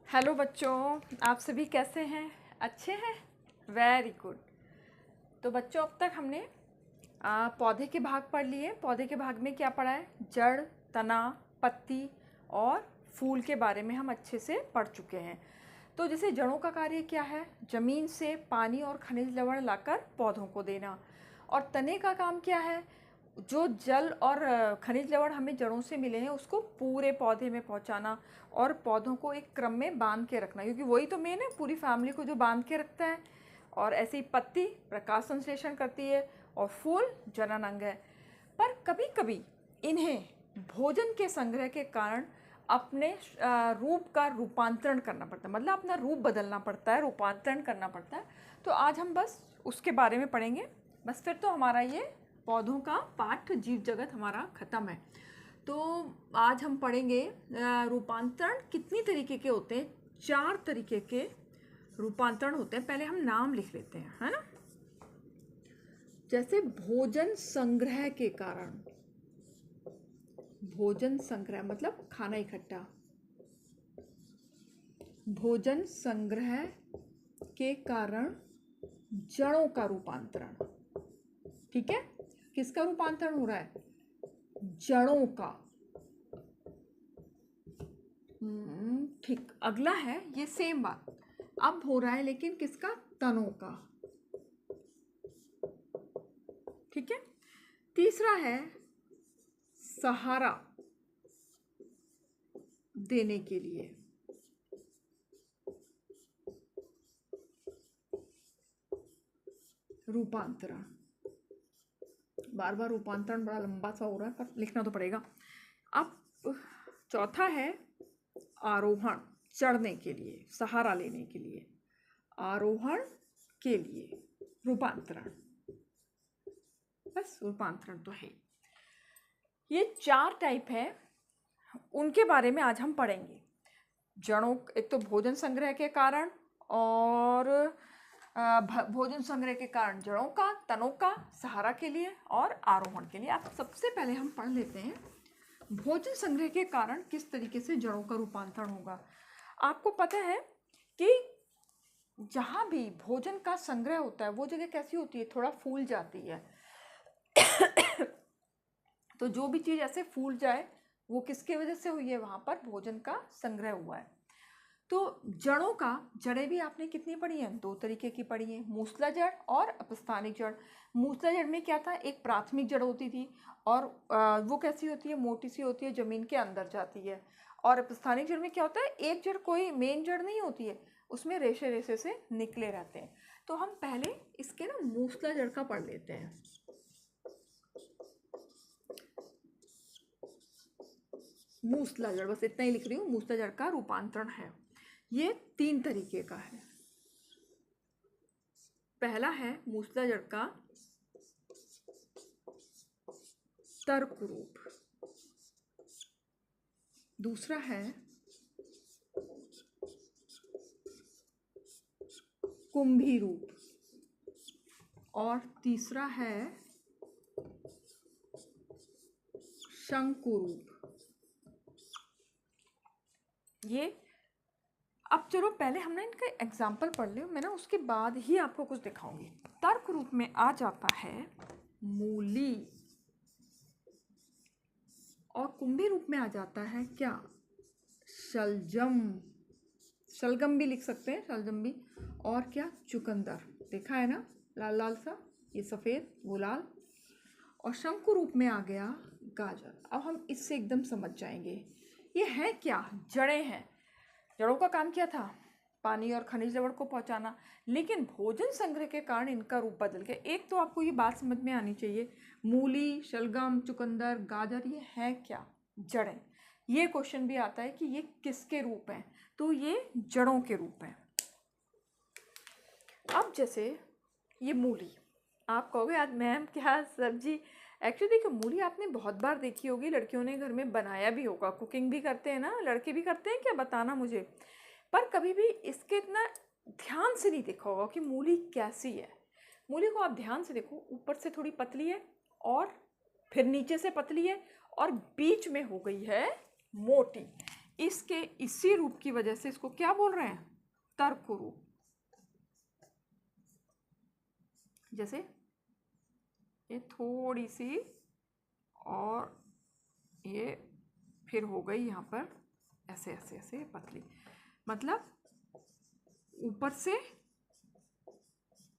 Hello बच्चों, आप सभी कैसे हैं? अच्छे हैं? Very good. तो बच्चों, अब तक हमने पौधे के भाग पढ़ लिए। पौधे के भाग में क्या पढ़ा है? जड़, तना, पत्ती और फूल के बारे में हम अच्छे से पढ़ चुके हैं। तो जैसे जड़ों का कार्य क्या है? ज़मीन से पानी और खनिज लवण लाकर पौधों को देना। और तने का काम क्या है? जो जल और खनिज लवण हमें जड़ों से मिले हैं उसको पूरे पौधे में पहुंचाना और पौधों को एक क्रम में बांध के रखना, क्योंकि वही तो मेन है, पूरी फैमिली को जो बांध के रखता है। और ऐसे ही पत्ती प्रकाश संश्लेषण करती है और फूल जनन अंग है। पर कभी कभी इन्हें भोजन के संग्रह के कारण अपने रूप का रूपांतरण करना पड़ता है, मतलब अपना रूप बदलना पड़ता है, रूपांतरण करना पड़ता है। तो आज हम बस उसके बारे में पढ़ेंगे। बस फिर तो हमारा ये पौधों का पाठ जीव जगत हमारा ख़त्म है। तो आज हम पढ़ेंगे रूपांतरण कितनी तरीके के होते हैं। 4 तरीके के रूपांतरण होते हैं। पहले हम नाम लिख लेते हैं, है ना। जैसे भोजन संग्रह के कारण, भोजन संग्रह मतलब खाना इकट्ठा। भोजन संग्रह के कारण जड़ों का रूपांतरण। ठीक है, किसका रूपांतरण हो रहा है? जड़ों का। ठीक, अगला है ये सेम बात, अब हो रहा है लेकिन किसका? तनों का। ठीक है। तीसरा है सहारा देने के लिए। रूपांतरण, बार बार रूपांतरण बड़ा लंबा सा हो रहा है पर लिखना तो पड़ेगा। अब चौथा है आरोहण, चढ़ने के लिए, सहारा लेने के लिए, आरोहण के लिए रूपांतरण। बस रूपांतरण तो है। ये 4 टाइप है, उनके बारे में आज हम पढ़ेंगे। जड़ों, एक तो भोजन संग्रह के कारण, और भोजन संग्रह के कारण जड़ों का, तनों का, सहारा के लिए और आरोहण के लिए। आप सबसे पहले हम पढ़ लेते हैं भोजन संग्रह के कारण किस तरीके से जड़ों का रूपांतरण होगा। आपको पता है कि जहाँ भी भोजन का संग्रह होता है वो जगह कैसी होती है? थोड़ा फूल जाती है। तो जो भी चीज़ ऐसे फूल जाए वो किसके वजह से हुई है? वहाँ पर भोजन का संग्रह हुआ है। तो जड़ों का, जड़ें भी आपने कितनी पढ़ी हैं? 2 तरीके की पढ़ी हैं, मूसला जड़ और अपस्थानिक जड़। मूसला जड़ में क्या था? एक प्राथमिक जड़ होती थी और वो कैसी होती है? मोटी सी होती है, ज़मीन के अंदर जाती है। और अपस्थानिक जड़ में क्या होता है? एक जड़, कोई मेन जड़ नहीं होती है, उसमें रेशे रेशे से निकले रहते हैं। तो हम पहले इसके ना मूसला जड़ का पढ़ लेते हैं। मूसला जड़, बस इतना ही लिख रही हूँ। मूसला जड़ का रूपांतरण है, ये 3 तरीके का है। पहला है मूसला जड़ का तर्क रूप, दूसरा है कुंभी रूप, और तीसरा है शंकु रूप। ये अब चलो पहले हमने इनका एग्जाम्पल पढ़ लिया, मैं ना उसके बाद ही आपको कुछ दिखाऊंगी। तर्क रूप में आ जाता है मूली, और कुंभी रूप में आ जाता है क्या? शलजम। शलगम भी लिख सकते हैं, शलजम भी। और क्या? चुकंदर। देखा है ना, लाल लाल सा, ये सफ़ेद, वो लाल। और शंकु रूप में आ गया गाजर। अब हम इससे एकदम समझ जाएंगे ये है क्या? जड़ें हैं। जड़ों का काम क्या था? पानी और खनिज लवण को पहुंचाना। लेकिन भोजन संग्रह के कारण इनका रूप बदल गया। एक तो आपको ये बात समझ में आनी चाहिए, मूली, शलगम, चुकंदर, गाजर, ये है क्या? जड़ें। ये क्वेश्चन भी आता है कि ये किसके रूप हैं? तो ये जड़ों के रूप हैं। अब जैसे ये मूली, आप कहोगे आज मैम क्या सब्जी? एक्चुअली देखो, मूली आपने बहुत बार देखी होगी, लड़कियों ने घर में बनाया भी होगा, कुकिंग भी करते हैं ना, लड़के भी करते हैं क्या? बताना मुझे। पर कभी भी इसके इतना ध्यान से नहीं देखा होगा कि मूली कैसी है। मूली को आप ध्यान से देखो, ऊपर से थोड़ी पतली है और फिर नीचे से पतली है और बीच में हो गई है मोटी। इसके इसी रूप की वजह से इसको क्या बोल रहे हैं? तर्क रूप। जैसे ये थोड़ी सी और ये फिर हो गई यहाँ पर ऐसे ऐसे ऐसे पतली, मतलब ऊपर से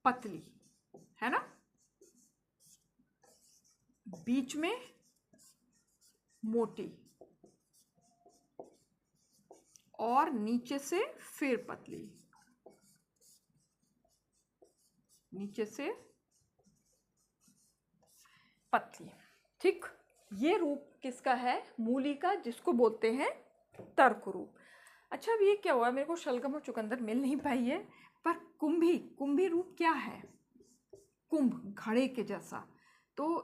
पतली, है ना, बीच में मोटी और नीचे से फिर पतली, नीचे से पतली। ठीक, ये रूप किसका है? मूली का, जिसको बोलते हैं तर्क रूप। अच्छा, अब ये क्या हुआ, मेरे को शलगम और चुकंदर मिल नहीं पाई है, पर कुंभी, कुंभी रूप क्या है? कुंभ, घड़े के जैसा। तो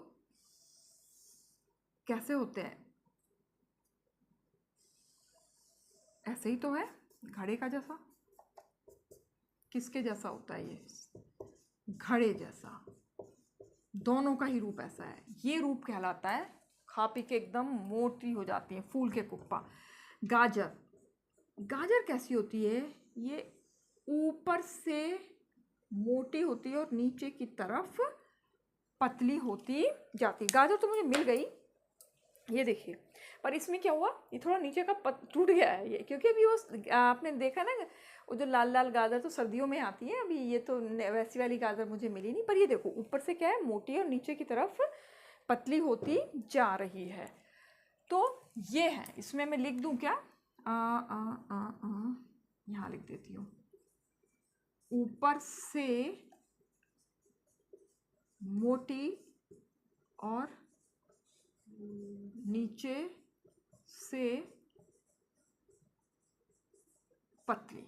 कैसे होते हैं? ऐसे ही तो है, घड़े का जैसा। किसके जैसा होता है ये? घड़े जैसा। दोनों का ही रूप ऐसा है। ये रूप कहलाता है, खा पी के एकदम मोटी हो जाती है, फूल के कुप्पा। गाजर, गाजर कैसी होती है? ये ऊपर से मोटी होती है और नीचे की तरफ पतली होती जाती। गाजर तो मुझे मिल गई, ये देखिए, पर इसमें क्या हुआ, ये थोड़ा नीचे का टूट गया है ये, क्योंकि अभी वो आपने देखा ना, वो जो लाल लाल गाजर तो सर्दियों में आती है, अभी ये तो वैसी वाली गाजर मुझे मिली नहीं। पर ये देखो, ऊपर से क्या है, मोटी और नीचे की तरफ पतली होती जा रही है। तो ये है, इसमें मैं लिख दूं क्या? यहाँ लिख देती हूँ, ऊपर से मोटी और नीचे से पतली।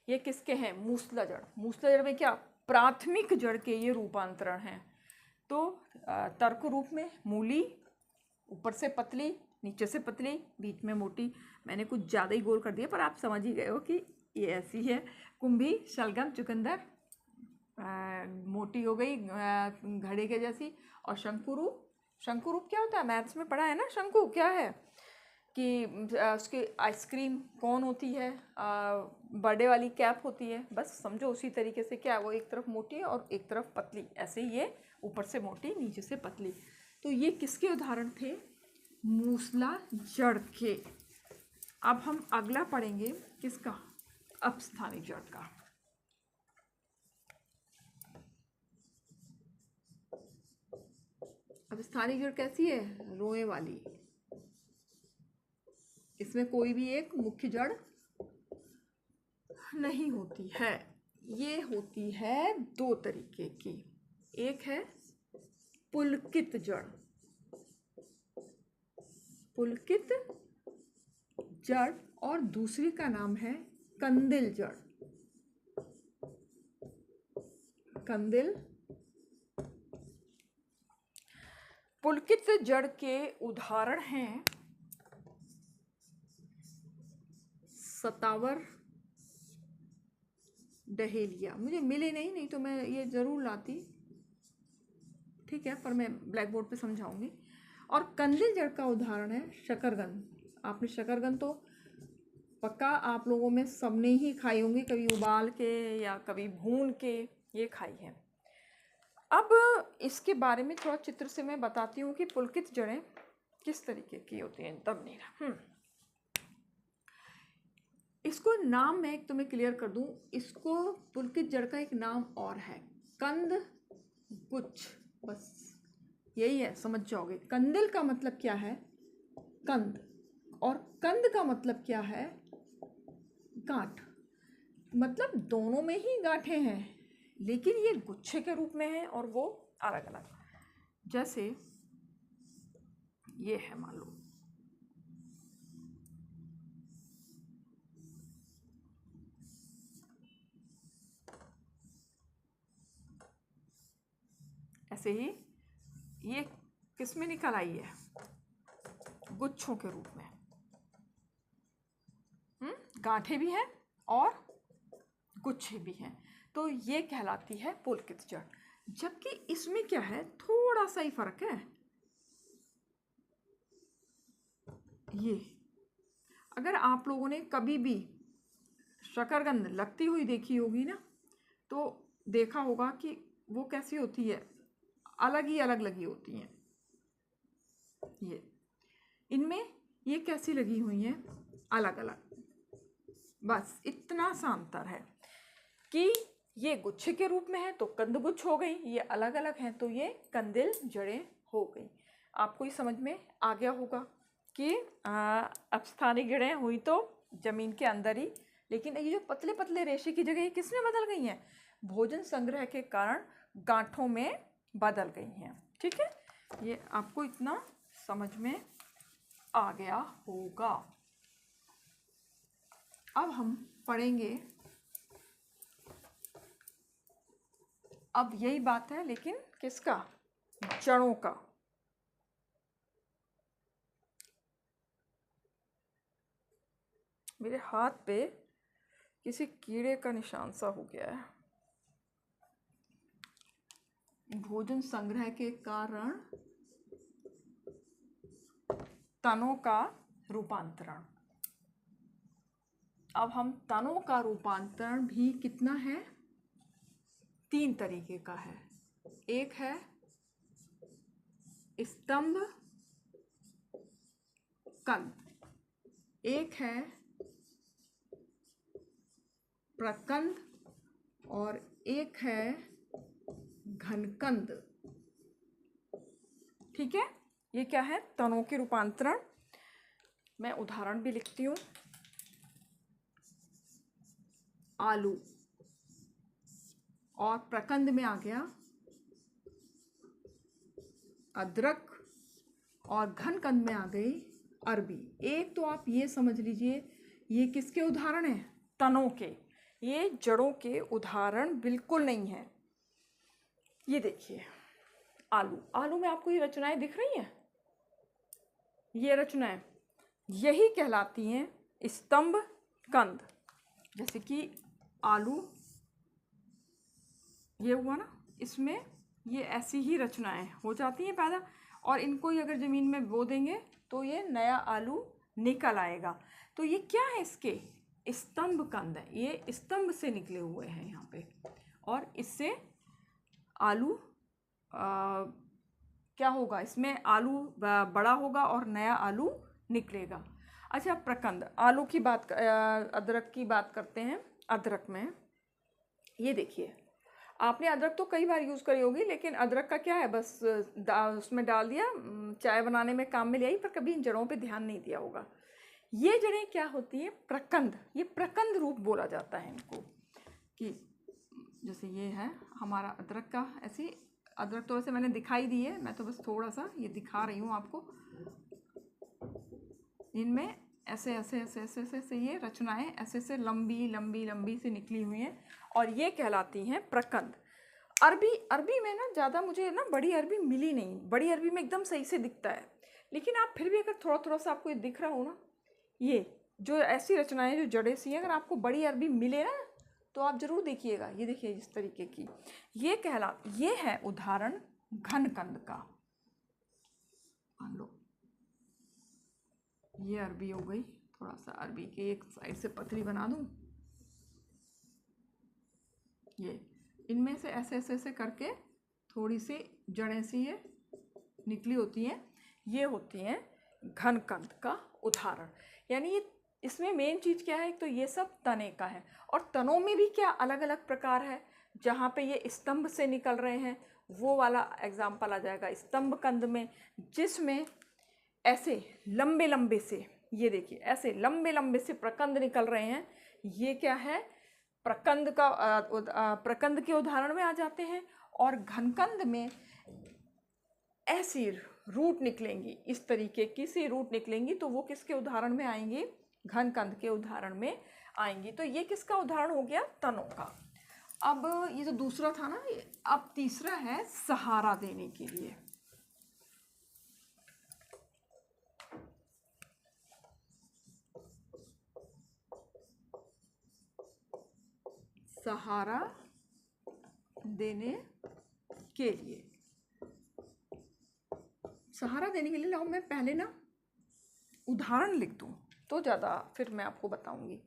ये किसके हैं? मूसला जड़। मूसला जड़ में क्या? प्राथमिक जड़ के ये रूपांतरण हैं। तो तर्क रूप में मूली ऊपर से पतली, नीचे से पतली, बीच में मोटी। मैंने कुछ ज़्यादा ही गोल कर दिया, पर आप समझ ही गए हो कि ये ऐसी है। कुंभी, शलगम, चुकंदर मोटी हो गई घड़े के जैसी। और शंकुरूप, शंकुरूप क्या होता है? मैथ्स में पढ़ा है ना, शंकु क्या है कि उसकी आइसक्रीम कौन होती है? बर्थडे वाली कैप होती है, बस समझो उसी तरीके से। क्या वो एक तरफ मोटी और एक तरफ पतली, ऐसे ही ये ऊपर से मोटी नीचे से पतली। तो ये किसके उदाहरण थे? मूसला जड़ के। अब हम अगला पढ़ेंगे किसका? अपस्थानिक जड़ का। अपस्थानिक जड़ कैसी है? रोए वाली। इसमें कोई भी एक मुख्य जड़ नहीं होती है। ये होती है दो तरीके की, एक है पुलकित जड़, पुलकित जड़, और दूसरी का नाम है कंदिल जड़। कंदिल। पुलकित जड़ के उदाहरण हैं सतावर, डहेलिया। मुझे मिले नहीं तो मैं ये ज़रूर लाती, ठीक है, पर मैं ब्लैक बोर्ड पे समझाऊंगी। और कंदिल जड़ का उदाहरण है शकरकंद। आपने शकरकंद तो पक्का आप लोगों में सबने ही खाई होंगी, कभी उबाल के या कभी भून के, ये खाई है। अब इसके बारे में थोड़ा चित्र से मैं बताती हूँ कि पुलकित जड़ें किस तरीके की होती हैं। तब नहीं इसको नाम मैं एक तुम्हें क्लियर कर दूं, इसको पुलकित जड़ का एक नाम और है कंद गुच्छ, बस यही है, समझ जाओगे। कंदिल का मतलब क्या है? कंद। और कंद का मतलब क्या है? गांठ। मतलब दोनों में ही गांठें हैं, लेकिन ये गुच्छे के रूप में है और वो अलग अलग। जैसे ये है, मान लो ऐसे ही, ये किस में निकल आई है? गुच्छों के रूप में। गांठें भी हैं और गुच्छे भी हैं, तो ये कहलाती है पुलकित जड़। जबकि इसमें क्या है, थोड़ा सा ही फर्क है। ये अगर आप लोगों ने कभी भी शकरकंद लगती हुई देखी होगी ना, तो देखा होगा कि वो कैसी होती है, अलग ही अलग लगी होती हैं। ये इनमें ये कैसी लगी हुई हैं, अलग अलग। बस इतना सा अंतर है कि ये गुच्छे के रूप में है तो कंद गुच्छ हो गई, ये अलग अलग हैं तो ये कंदिल जड़ें हो गई। आपको ये समझ में आ गया होगा कि अपस्थानिक जड़ें हुई तो जमीन के अंदर ही, लेकिन ये जो पतले पतले रेशे की जगह किस में बदल गई हैं, भोजन संग्रह के कारण गांठों में बदल गई हैं। ठीक है, ये आपको इतना समझ में आ गया होगा। अब हम पढ़ेंगे, अब यही बात है लेकिन किसका, जड़ों का। मेरे हाथ पे किसी कीड़े का निशान सा हो गया है। भोजन संग्रह के कारण तनों का रूपांतरण। अब हम तनों का रूपांतरण भी कितना है, 3 तरीके का है। एक है स्तंभ कंद, एक है प्रकंद और एक है घनकंद। ठीक है, ये क्या है, तनों के रूपांतरण। मैं उदाहरण भी लिखती हूँ। आलू, और प्रकंद में आ गया अदरक, और घनकंद में आ गई अरबी। एक तो आप ये समझ लीजिए, ये किसके उदाहरण हैं, तनों के, ये जड़ों के उदाहरण बिल्कुल नहीं है। ये देखिए आलू, आलू में आपको ये रचनाएं दिख रही हैं, ये रचनाएं यही कहलाती हैं स्तंभ कंद। जैसे कि आलू ये हुआ ना, इसमें ये ऐसी ही रचनाएं हो जाती हैं पैदा, और इनको ही अगर ज़मीन में बो देंगे तो ये नया आलू निकल आएगा। तो ये क्या है, इसके स्तंभ कंद है, ये स्तंभ से निकले हुए हैं यहाँ पे, और इससे आलू क्या होगा, इसमें आलू बड़ा होगा और नया आलू निकलेगा। अच्छा, प्रकंद, आलू की बात, अदरक की बात करते हैं। अदरक में ये देखिए, आपने अदरक तो कई बार यूज़ करी होगी, लेकिन अदरक का क्या है, बस उसमें डाल दिया, चाय बनाने में काम में ले आई, पर कभी इन जड़ों पे ध्यान नहीं दिया होगा। ये जड़ें क्या होती हैं, प्रकंद, ये प्रकंद रूप बोला जाता है इनको। कि जैसे ये है हमारा अदरक का, ऐसी अदरक तो वैसे मैंने दिखाई दी है, मैं तो बस थोड़ा सा ये दिखा रही हूँ आपको। इनमें ऐसे ऐसे ऐसे ऐसे ऐसे ऐसे ये रचनाएं ऐसे ऐसे लंबी लंबी लंबी से निकली हुई हैं, और ये कहलाती हैं प्रकंद। अरबी, अरबी में ना ज़्यादा मुझे ना बड़ी अरबी मिली नहीं, बड़ी अरबी में एकदम सही से दिखता है, लेकिन आप फिर भी अगर थोड़ा थोड़ा सा आपको ये दिख रहा हो ना, ये जो ऐसी रचनाएं जो जड़ें सी हैं, अगर आपको बड़ी अरबी मिले ना तो आप ज़रूर देखिएगा। ये देखिए इस तरीके की, ये है उदाहरण घनकंद का। मान लो ये अरबी हो गई, थोड़ा सा अरबी के एक साइड से पतली बना दूं, ये इनमें से ऐसे ऐसे ऐसे करके थोड़ी सी जड़ें सी ये निकली होती हैं, ये होती हैं घनकंद का उदाहरण। यानी ये इसमें मेन चीज़ क्या है, तो ये सब तने का है, और तनों में भी क्या अलग अलग प्रकार है। जहाँ पे ये स्तंभ से निकल रहे हैं वो वाला एग्जाम्पल आ जाएगा स्तंभ कंद में, जिसमें ऐसे लंबे लंबे से, ये देखिए ऐसे लंबे लंबे से प्रकंद निकल रहे हैं, ये क्या है, प्रकंद का प्रकंद के उदाहरण में आ जाते हैं। और घनकंद में ऐसी रूट निकलेंगी, इस तरीके की सी रूट निकलेंगी, तो वो किसके उदाहरण में आएंगी, घनकंद के उदाहरण में आएंगी। तो ये किसका उदाहरण हो गया, तनों का। अब ये जो दूसरा था ना, अब तीसरा है सहारा देने के लिए। सहारा देने के लिए, सहारा देने के लिए लाओ मैं पहले ना उदाहरण लिख दूँ तो ज़्यादा फिर मैं आपको बताऊंगी।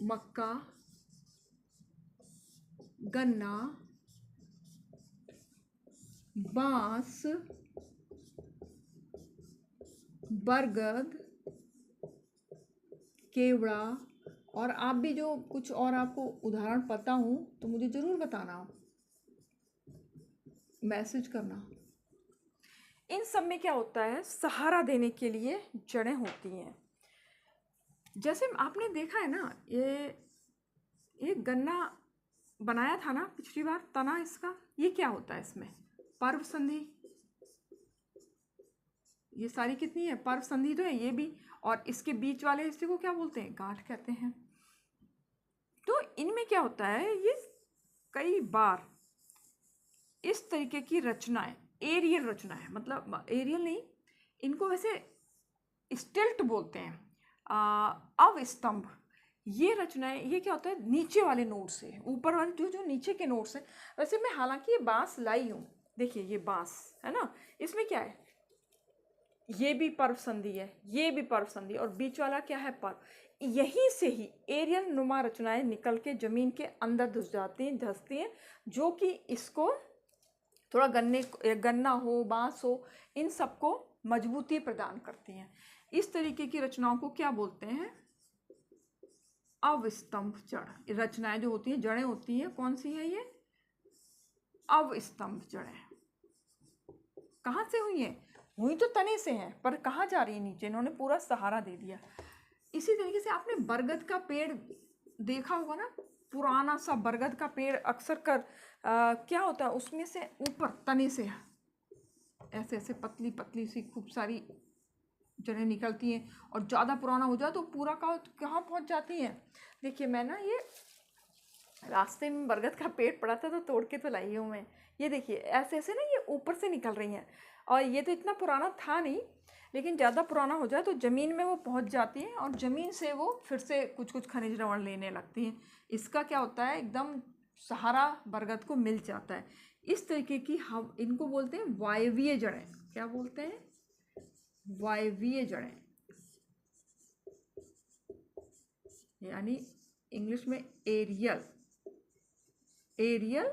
मक्का, गन्ना, बांस, बरगद, केवड़ा, और आप भी जो कुछ और आपको उदाहरण पता हो तो मुझे ज़रूर बताना, मैसेज करना। इन सब में क्या होता है, सहारा देने के लिए जड़ें होती हैं। जैसे आपने देखा है ना, ये गन्ना बनाया था ना पिछली बार, तना इसका, ये क्या होता है इसमें, पर्व संधि। ये सारी कितनी है, पर्व संधि तो है ये भी, और इसके बीच वाले हिस्से को क्या बोलते हैं, गांठ कहते हैं। तो इनमें क्या होता है, ये कई बार इस तरीके की रचनाएं, एरियल रचनाएं, मतलब एरियल नहीं, इनको वैसे स्टिल्ट बोलते हैं, अवस्तंभ। ये रचनाएं, ये क्या होता है, नीचे वाले नोट से, ऊपर वाले जो जो नीचे के नोट्स हैं। वैसे मैं हालांकि ये बांस लाई हूँ, देखिए ये बांस है ना, इसमें क्या है, ये भी पर्व संधि है, ये भी पर्व संधि, और बीच वाला क्या है, पर्व। यहीं से ही एरियल नुमा रचनाएं निकल के जमीन के अंदर घुस जाती हैं, धंसती हैं, जो कि इसको थोड़ा गन्ना हो, बांस हो, इन सबको मजबूती प्रदान करती हैं। इस तरीके की रचनाओं को क्या बोलते हैं, अवस्तंभ जड़। रचनाएं जो होती हैं, जड़ें होती हैं, कौन सी है ये, अवस्तंभ जड़ें। कहाँ से हुई है, हुई तो तने से हैं, पर कहाँ जा रही है, नीचे। इन्होंने पूरा सहारा दे दिया। इसी तरीके से आपने बरगद का पेड़ देखा होगा ना, पुराना सा बरगद का पेड़ अक्सर क्या होता है, उसमें से ऊपर तने से ऐसे ऐसे पतली पतली सी खूब सारी जड़ें निकलती हैं, और ज़्यादा पुराना हो जाए तो पूरा का कहाँ पहुँच जाती हैं। देखिए मैं ना, ये रास्ते में बरगद का पेड़ पड़ा था तो तोड़ के तो लाई हूँ मैं। ये देखिए ऐसे ऐसे ना ये ऊपर से निकल रही हैं, और ये तो इतना पुराना था नहीं, लेकिन ज़्यादा पुराना हो जाए तो ज़मीन में वो पहुँच जाती हैं, और ज़मीन से वो फिर से कुछ कुछ खनिज लवण लेने लगती हैं। इसका क्या होता है, एकदम सहारा बरगद को मिल जाता है। इस तरीके की हम इनको बोलते हैं वायवीय जड़ें। क्या बोलते हैं, वायवीय जड़ें, यानी इंग्लिश में एरियल, एरियल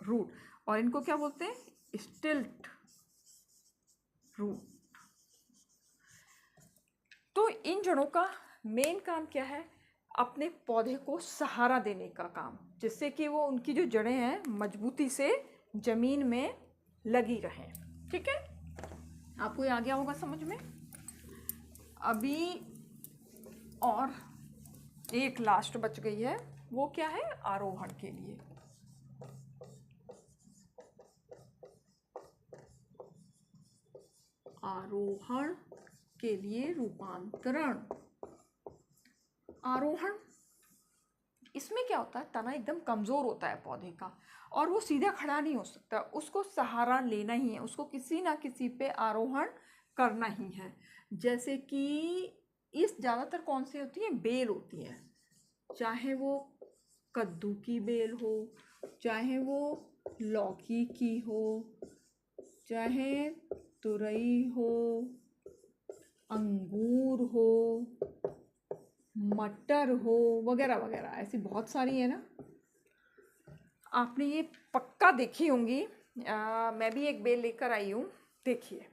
रूट, और इनको क्या बोलते हैं, स्टिल्ट रूट। तो इन जड़ों का मेन काम क्या है, अपने पौधे को सहारा देने का काम, जिससे कि वो उनकी जो जड़ें हैं मजबूती से जमीन में लगी रहें। ठीक है, आपको ये आ गया होगा समझ में। अभी और एक लास्ट बच गई है, वो क्या है, आरोहण के लिए। आरोहण के लिए रूपांतरण। आरोहण, इसमें क्या होता है, तना एकदम कमज़ोर होता है पौधे का, और वो सीधा खड़ा नहीं हो सकता, उसको सहारा लेना ही है, उसको किसी ना किसी पे आरोहण करना ही है। जैसे कि इस ज़्यादातर कौन सी होती है, बेल होती है, चाहे वो कद्दू की बेल हो, चाहे वो लौकी की हो, चाहे तुरई हो, अंगूर हो, मटर हो, वगैरह वगैरह, ऐसी बहुत सारी है ना। आपने ये पक्का देखी होंगी, मैं भी एक बेल लेकर आई हूँ, देखिए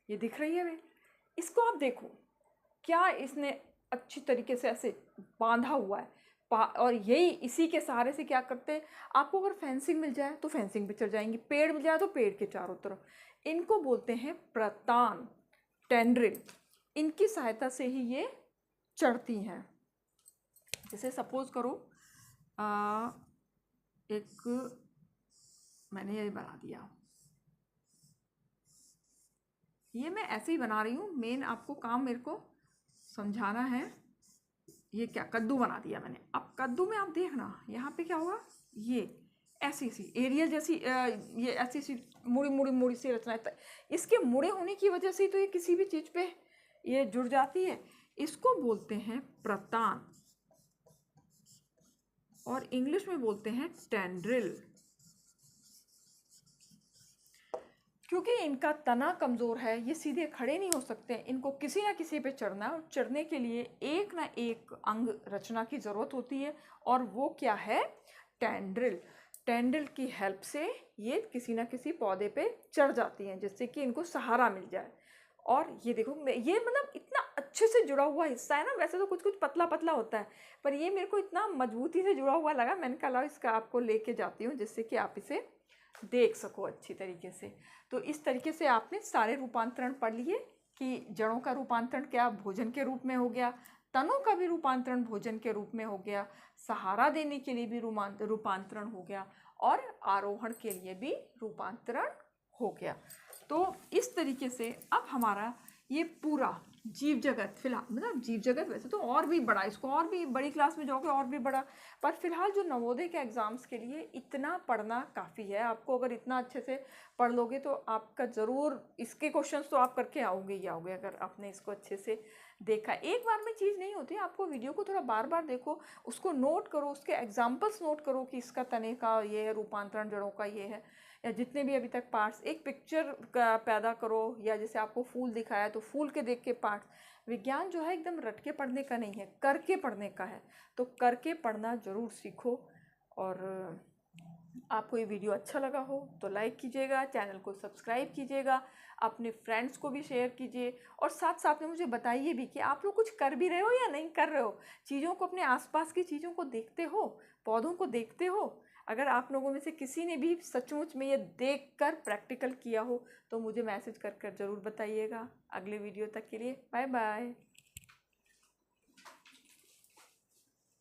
ये दिख रही है बेल, इसको आप देखो, क्या इसने अच्छी तरीके से ऐसे बांधा हुआ है, और यही इसी के सहारे से क्या करते हैं, आपको अगर फेंसिंग मिल जाए तो फेंसिंग पे चढ़ जाएंगी, पेड़ मिल जाए तो पेड़ के चारों तरफ। इनको बोलते हैं प्रतान, टेंड्रिल, इनकी सहायता से ही ये चढ़ती हैं। जैसे सपोज करो एक मैंने ये बना दिया, ये मैं ऐसे ही बना रही हूँ, मेन आपको काम मेरे को समझाना है। ये क्या, कद्दू बना दिया मैंने। अब कद्दू में आप देखना यहाँ पे क्या होगा, ये ऐसी सी एरियल जैसी ये ऐसी सी मुड़ी मुड़ी मुड़ी सी रचना है। इसके मुड़े होने की वजह से तो ये किसी भी चीज़ पे ये जुड़ जाती है। इसको बोलते हैं प्रतान, और इंग्लिश में बोलते हैं टेंड्रिल। क्योंकि इनका तना कमज़ोर है, ये सीधे खड़े नहीं हो सकते, इनको किसी ना किसी पे चढ़ना है और चढ़ने के लिए एक ना एक अंग रचना की ज़रूरत होती है और वो क्या है, टेंड्रिल। टेंड्रिल की हेल्प से ये किसी ना किसी पौधे पे चढ़ जाती हैं जिससे कि इनको सहारा मिल जाए। और ये देखो ये मतलब इतना अच्छे से जुड़ा हुआ हिस्सा है ना, वैसे तो कुछ कुछ पतला पतला होता है पर ये मेरे को इतना मजबूती से जुड़ा हुआ लगा, मैंने कहा इसका आपको लेके जाती हूँ जिससे कि आप इसे देख सको अच्छी तरीके से। तो इस तरीके से आपने सारे रूपांतरण पढ़ लिए कि जड़ों का रूपांतरण क्या भोजन के रूप में हो गया, तनों का भी रूपांतरण भोजन के रूप में हो गया, सहारा देने के लिए भी रूपांतरण हो गया और आरोहण के लिए भी रूपांतरण हो गया। तो इस तरीके से अब हमारा ये पूरा जीव जगत, फिलहाल मतलब जीव जगत वैसे तो और भी बड़ा, इसको और भी बड़ी क्लास में जाओगे और भी बड़ा, पर फिलहाल जो नवोदय के एग्ज़ाम्स के लिए इतना पढ़ना काफ़ी है। आपको अगर इतना अच्छे से पढ़ लोगे तो आपका ज़रूर इसके क्वेश्चंस तो आप करके आओगे ही आओगे अगर आपने इसको अच्छे से देखा। एक बार में चीज़ नहीं होती, आपको वीडियो को थोड़ा बार बार देखो, उसको नोट करो, उसके एग्जाम्पल्स नोट करो कि इसका तने का ये है, रूपांतरण जड़ों का ये है, या जितने भी अभी तक पार्ट्स, एक पिक्चर का पैदा करो, या जैसे आपको फूल दिखाया तो फूल के देख के पार्ट्स। विज्ञान जो है एकदम रट के पढ़ने का नहीं है, करके पढ़ने का है, तो करके पढ़ना ज़रूर सीखो। और आपको ये वीडियो अच्छा लगा हो तो लाइक कीजिएगा, चैनल को सब्सक्राइब कीजिएगा, अपने फ्रेंड्स को भी शेयर कीजिए और साथ साथ में मुझे बताइए भी कि आप लोग कुछ कर भी रहे हो या नहीं कर रहे हो, चीज़ों को, अपने आसपास की चीज़ों को देखते हो, पौधों को देखते हो। अगर आप लोगों में से किसी ने भी सचमुच में ये देखकर प्रैक्टिकल किया हो तो मुझे मैसेज कर कर ज़रूर बताइएगा। अगले वीडियो तक के लिए बाय बाय।